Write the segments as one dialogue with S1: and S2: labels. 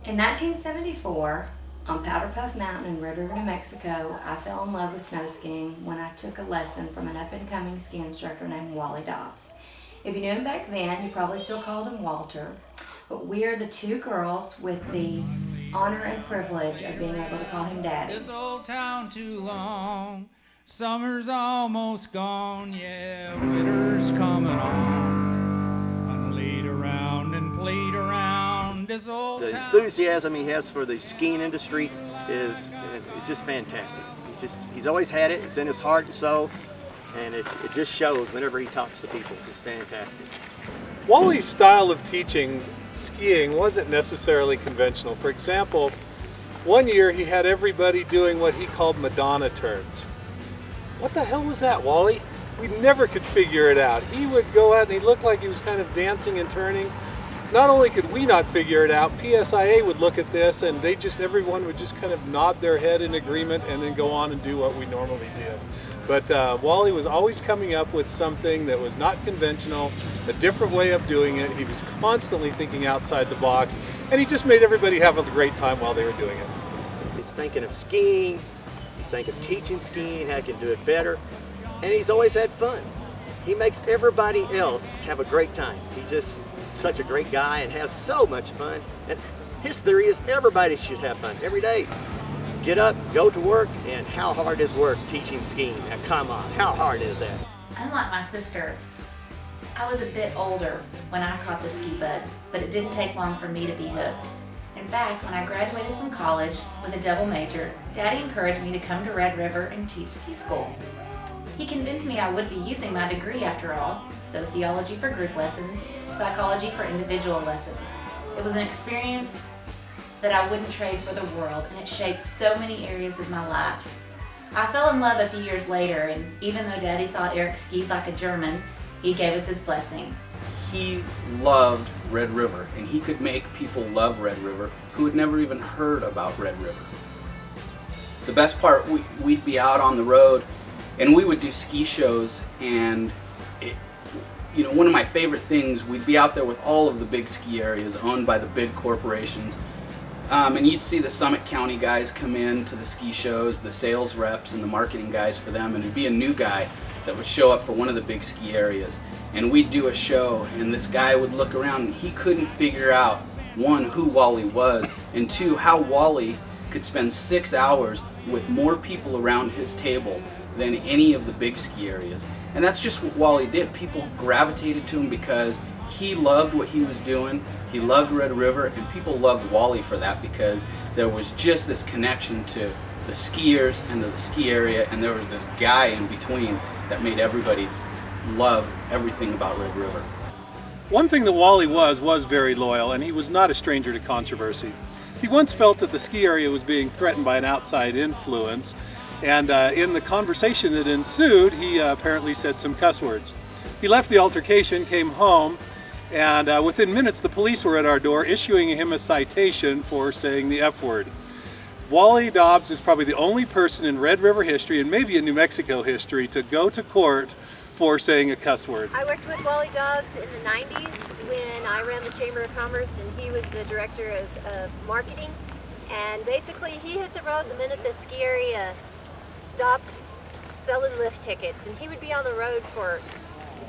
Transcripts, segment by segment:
S1: In 1974, on Powder Puff Mountain in Red River, New Mexico, I fell in love with snow skiing when I took a lesson from an up-and-coming ski instructor named Wally Dobbs. If you knew him back then, you probably still called him Walter, but we are the two girls with the honor and privilege of being able to call him Daddy.
S2: This old town too long, summer's almost gone, yeah, winter's coming on. I laid around and played around this old
S3: The
S2: town.
S3: enthusiasm he has for the skiing industry is it's just fantastic. He's always had it. It's in his heart and soul, and it just shows whenever he talks to people. It's fantastic.
S4: Wally's style of teaching skiing wasn't necessarily conventional. For example, one year he had everybody doing what he called Madonna turns. What the hell was that, Wally? We never could figure it out. He would go out and he looked like he was kind of dancing and turning. Not only could we not figure it out, PSIA would look at this and everyone would just kind of nod their head in agreement and then go on and do what we normally did. But Wally was always coming up with something that was not conventional, a different way of doing it. He was constantly thinking outside the box, and he just made everybody have a great time while they were doing it.
S3: He's thinking of skiing, he's thinking of teaching skiing, how he can do it better, and he's always had fun. He makes everybody else have a great time. He's just such a great guy and has so much fun. And his theory is everybody should have fun every day. Get up, go to work, and how hard is work teaching skiing? Now come on, how hard is that?
S5: Unlike my sister, I was a bit older when I caught the ski bug, but it didn't take long for me to be hooked. In fact, when I graduated from college with a double major, Daddy encouraged me to come to Red River and teach ski school. He convinced me I would be using my degree after all, sociology for group lessons, psychology for individual lessons. It was an experience that I wouldn't trade for the world, and it shaped so many areas of my life. I fell in love a few years later, and even though Daddy thought Eric skied like a German, he gave us his blessing.
S6: He loved Red River, and he could make people love Red River who had never even heard about Red River. The best part, we'd be out on the road, and we would do ski shows, and one of my favorite things, we'd be out there with all of the big ski areas owned by the big corporations. And you'd see the Summit County guys come in to the ski shows, the sales reps and the marketing guys for them, and it'd be a new guy that would show up for one of the big ski areas. And we'd do a show, and this guy would look around and he couldn't figure out, one, who Wally was, and two, how Wally could spend 6 hours with more people around his table than any of the big ski areas. And that's just what Wally did. People gravitated to him because he loved what he was doing. He loved Red River, and people loved Wally for that because there was just this connection to the skiers and the ski area, and there was this guy in between that made everybody love everything about Red River.
S4: One thing that Wally was very loyal, and he was not a stranger to controversy. He once felt that the ski area was being threatened by an outside influence, and in the conversation that ensued, he apparently said some cuss words. He left the altercation, came home, and within minutes the police were at our door issuing him a citation for saying the F word. Wally Dobbs is probably the only person in Red River history, and maybe in New Mexico history, to go to court for saying a cuss word.
S7: I worked with Wally Dobbs in the 90s when I ran the Chamber of Commerce, and he was the director of marketing. And basically he hit the road the minute the ski area stopped selling lift tickets, and he would be on the road for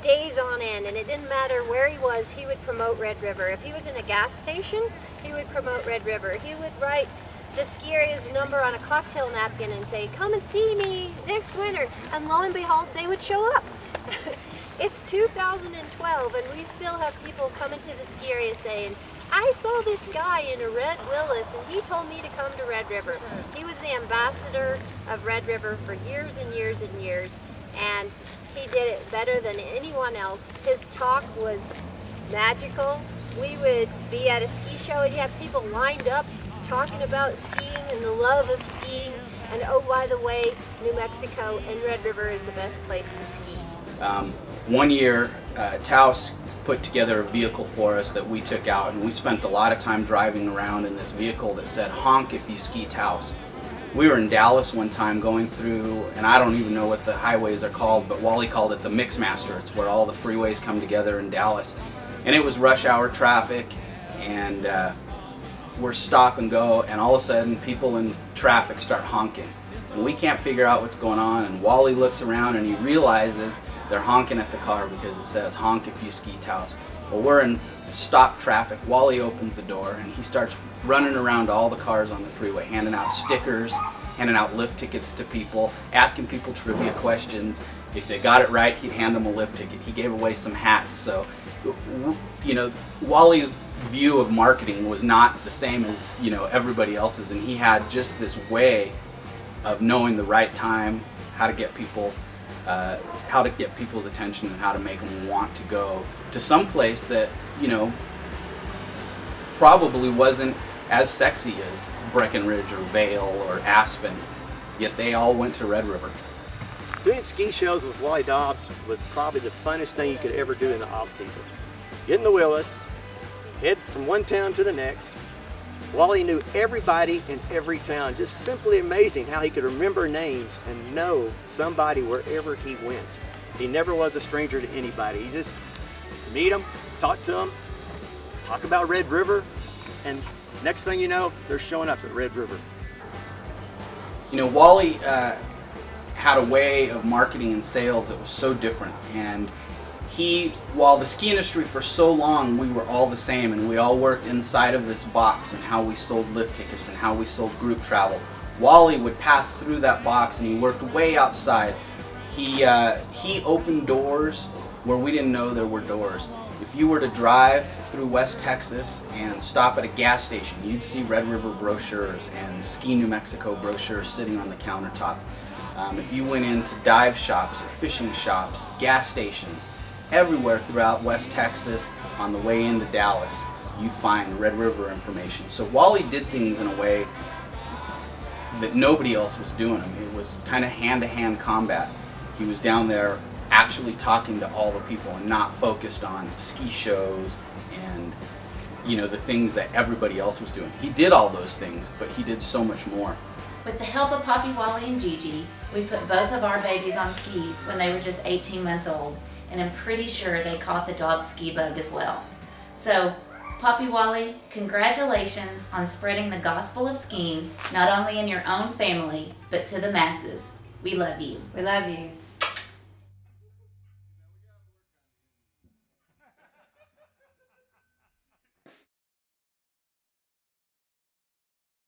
S7: days on end, and it didn't matter where he was, he would promote Red River. If he was in a gas station, he would promote Red River. He would write the ski area's number on a cocktail napkin and say, "Come and see me next winter," and lo and behold, they would show up. It's 2012, and we still have people coming to the ski area saying, "I saw this guy in a red Willis, and he told me to come to Red River." He was the ambassador of Red River for years and years and years, and he did it better than anyone else. His talk was magical. We would be at a ski show and you have people lined up talking about skiing and the love of skiing. And oh, by the way, New Mexico and Red River is the best place to ski.
S6: One year, Taos put together a vehicle for us that we took out, and we spent a lot of time driving around in this vehicle that said, "Honk if you ski Taos." We were in Dallas one time going through, and I don't even know what the highways are called, but Wally called it the Mixmaster. It's where all the freeways come together in Dallas. And it was rush hour traffic, and we're stop and go, and all of a sudden people in traffic start honking. And we can't figure out what's going on, and Wally looks around and he realizes they're honking at the car because it says honk if you ski Taos. Well, we're in stop traffic. Wally opens the door and he starts running around to all the cars on the freeway, handing out stickers, handing out lift tickets to people, asking people trivia questions. If they got it right, he'd hand them a lift ticket. He gave away some hats. So, you know, Wally's view of marketing was not the same as, you know, everybody else's, and he had just this way of knowing the right time, how to get people's attention, and how to make them want to go to some place that, you know, probably wasn't as sexy as Breckenridge or Vail or Aspen, yet they all went to Red River.
S3: Doing ski shows with Wally Dobbs was probably the funnest thing you could ever do in the off season. Get in the wheelers, head from one town to the next. Wally knew everybody in every town. Just simply amazing how he could remember names and know somebody wherever he went. He never was a stranger to anybody. He just meet them, talk to them, talk about Red River, and next thing you know, they're showing up at Red River.
S6: You know, Wally had a way of marketing and sales that was so different, and while the ski industry for so long, we were all the same, and we all worked inside of this box, and how we sold lift tickets and how we sold group travel. Wally would pass through that box and he worked way outside. He opened doors where we didn't know there were doors. If you were to drive through West Texas and stop at a gas station, you'd see Red River brochures and Ski New Mexico brochures sitting on the countertop. If you went into dive shops or fishing shops, gas stations, everywhere throughout West Texas on the way into Dallas, you'd find Red River information. So Wally did things in a way that nobody else was doing them. It was kind of hand-to-hand combat. He was down there actually talking to all the people and not focused on ski shows and, you know, the things that everybody else was doing. He did all those things, but he did so much more.
S5: With the help of Poppy, Wally, and Gigi, we put both of our babies on skis when they were just 18 months old, and I'm pretty sure they caught the Dobbs ski bug as well. So, Poppy, Wally, congratulations on spreading the gospel of skiing, not only in your own family, but to the masses. We love you.
S1: We love you.